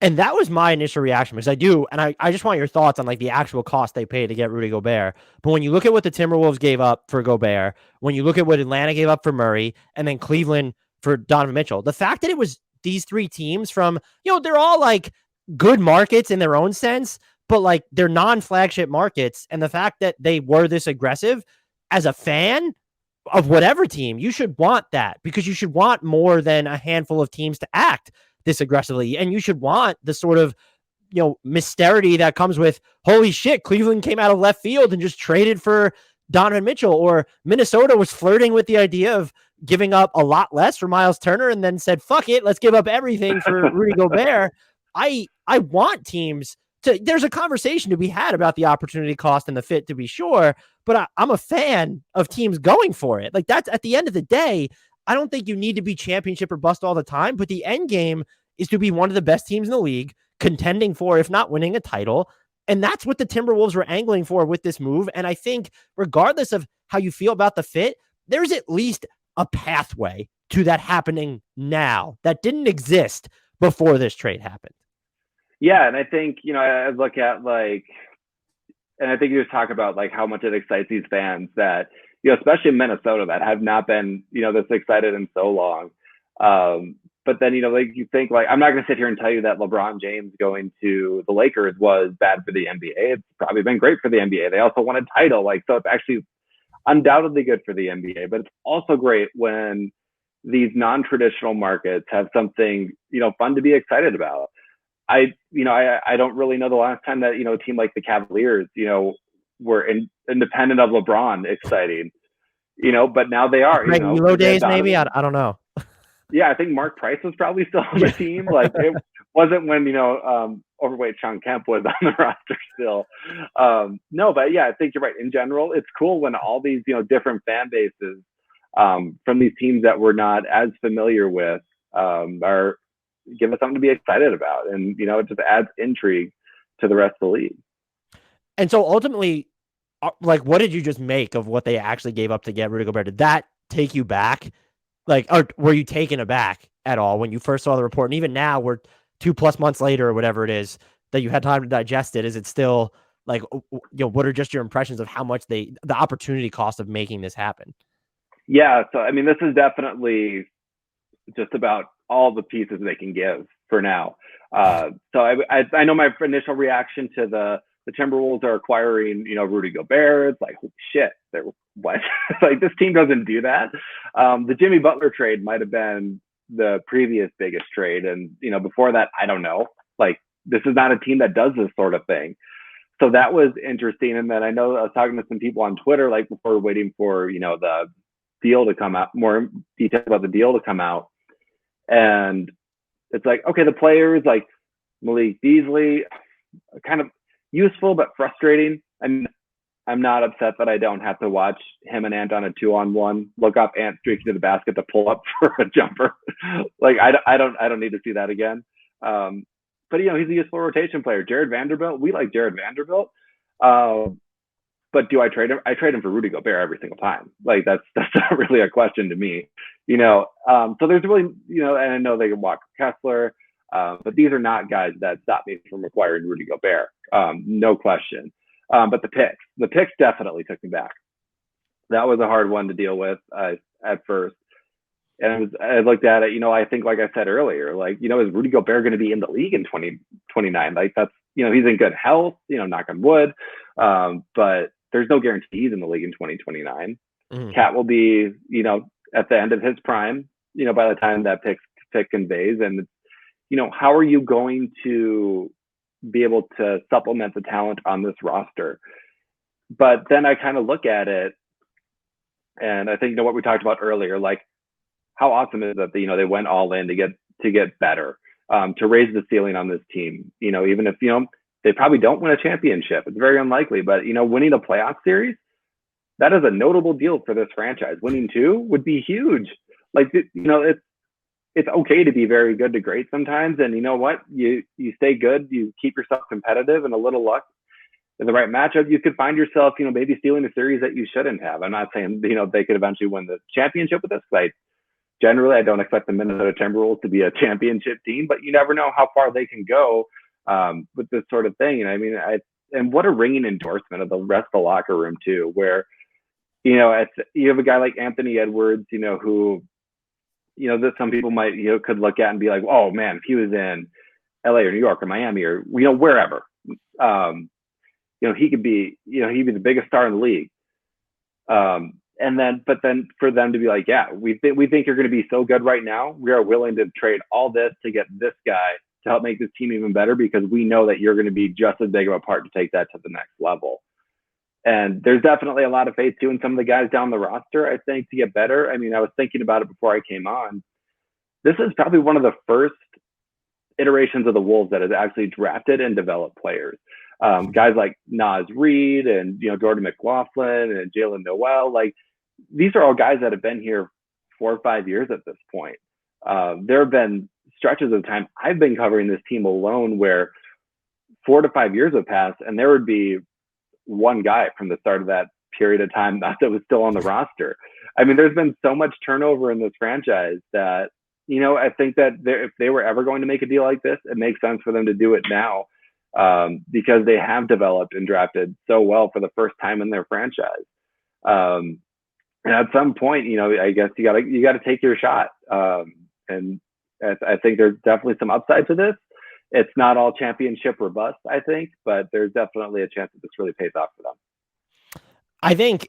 And that was my initial reaction because I just want your thoughts on like the actual cost they paid to get Rudy Gobert. But when you look at what the Timberwolves gave up for Gobert, when you look at what Atlanta gave up for Murray, and then Cleveland for Donovan Mitchell, the fact that it was these three teams from, they're all like good markets in their own sense, but like they're non-flagship markets. And the fact that they were this aggressive as a fan of whatever team, you should want that because you should want more than a handful of teams to act this aggressively. And you should want the sort of, mystery that comes with, holy shit, Cleveland came out of left field and just traded for Donovan Mitchell, or Minnesota was flirting with the idea of giving up a lot less for Miles Turner and then said, fuck it, let's give up everything for Rudy Gobert. I want teams to, there's a conversation to be had about the opportunity cost and the fit, to be sure, but I'm a fan of teams going for it. Like, that's at the end of the day, I don't think you need to be championship or bust all the time, but the end game is to be one of the best teams in the league, contending for, if not winning, a title. And that's what the Timberwolves were angling for with this move. And I think regardless of how you feel about the fit, there's at least a pathway to that happening now that didn't exist before this trade happened. Yeah, and I think, I look at and I think you just talk about like how much it excites these fans that, especially in Minnesota, that have not been, this excited in so long. But then, you think I'm not going to sit here and tell you that LeBron James going to the Lakers was bad for the NBA. It's probably been great for the NBA. They also won a title. So it's actually undoubtedly good for the NBA, but it's also great when these non-traditional markets have something, fun to be excited about. I don't really know the last time that, a team like the Cavaliers, were independent of LeBron exciting, but now they are, Elo days, maybe. I don't know. Yeah, I think Mark Price was probably still on the team. It wasn't when, overweight Sean Kemp was on the roster still. No, but yeah, I think you're right. In general, it's cool when all these, different fan bases from these teams that we're not as familiar with are give us something to be excited about. And, it just adds intrigue to the rest of the league. And so ultimately, what did you just make of what they actually gave up to get Rudy Gobert? Did that take you back? Or were you taken aback at all when you first saw the report? And even now, we're 2+ months later or whatever it is that you had time to digest it. Is it still what are just your impressions of how much the opportunity cost of making this happen? Yeah. So, this is definitely just about all the pieces they can give for now. So I know my initial reaction to the Timberwolves are acquiring, Rudy Gobert. It's like, holy shit, what? This team doesn't do that. The Jimmy Butler trade might have been the previous biggest trade. And, before that, I don't know. This is not a team that does this sort of thing. So that was interesting. And then I know I was talking to some people on Twitter, before waiting for, the deal to come out, more details about the deal to come out. And it's okay, the players like Malik Beasley, kind of useful, but frustrating. I'm not upset that I don't have to watch him and Ant on a 2-on-1, look up Ant streaking to the basket to pull up for a jumper. I don't need to see that again. But he's a useful rotation player. Jared Vanderbilt, we like Jared Vanderbilt. But do I trade him? I trade him for Rudy Gobert every single time. That's not really a question to me. So there's really, and I know they can walk Kessler, but these are not guys that stop me from acquiring Rudy Gobert. No question. But the picks definitely took me back. That was a hard one to deal with at first. And I looked at it, I think, like I said earlier, is Rudy Gobert going to be in the league in 2029? That's, he's in good health, knock on wood. But there's no guarantee he's in the league in 2029. Cat will be, at the end of his prime, by the time that pick conveys. And, how are you going to be able to supplement the talent on this roster? But then I kind of look at it, and I think, what we talked about earlier, how awesome is that, they went all in to get better, to raise the ceiling on this team, even if, they probably don't win a championship. It's very unlikely, but, winning a playoff series, that is a notable deal for this franchise. Winning 2 would be huge. It's okay to be very good to great sometimes. And you know what? You stay good, you keep yourself competitive, and a little luck in the right matchup, you could find yourself, maybe stealing a series that you shouldn't have. I'm not saying, they could eventually win the championship with this. I generally, I don't expect the Minnesota Timberwolves to be a championship team, but you never know how far they can go with this sort of thing. And I mean, and what a ringing endorsement of the rest of the locker room too, where you have a guy like Anthony Edwards, who that some people might could look at and be like, oh man, if he was in LA or New York or Miami or wherever, he could be he'd be the biggest star in the league. But then for them to be like, yeah, we think you're going to be so good right now. We are willing to trade all this to get this guy to help make this team even better because we know that you're going to be just as big of a part to take that to the next level. And there's definitely a lot of faith too in some of the guys down the roster, I think, to get better. I mean, I was thinking about it before I came on. This is probably one of the first iterations of the Wolves that has actually drafted and developed players. Guys like Naz Reid and Jordan McLaughlin and Jalen Noel, like these are all guys that have been here 4 or 5 years at this point. There have been stretches of time I've been covering this team alone where 4 to 5 years have passed and there would be one guy from the start of that period of time that was still on the roster. I mean, there's been so much turnover in this franchise that, I think that if they were ever going to make a deal like this, it makes sense for them to do it now because they have developed and drafted so well for the first time in their franchise. And at some point, I guess you got to take your shot. And I think there's definitely some upside to this. It's not all championship or bust, I think, but there's definitely a chance that this really pays off for them. I think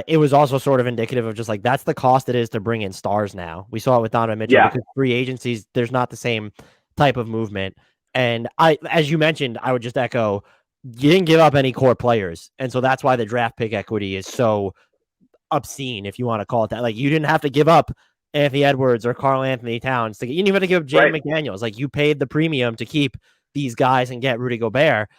it was also sort of indicative of just like that's the cost it is to bring in stars now. We saw it with Donovan Mitchell because free agencies, there's not the same type of movement. And as you mentioned, I would just echo, you didn't give up any core players. And so that's why the draft pick equity is so obscene, if you want to call it that. Like you didn't have to give up Anthony Edwards or Karl-Anthony Towns. You didn't even have to give up Jaden McDaniels. Like you paid the premium to keep these guys and get Rudy Gobert.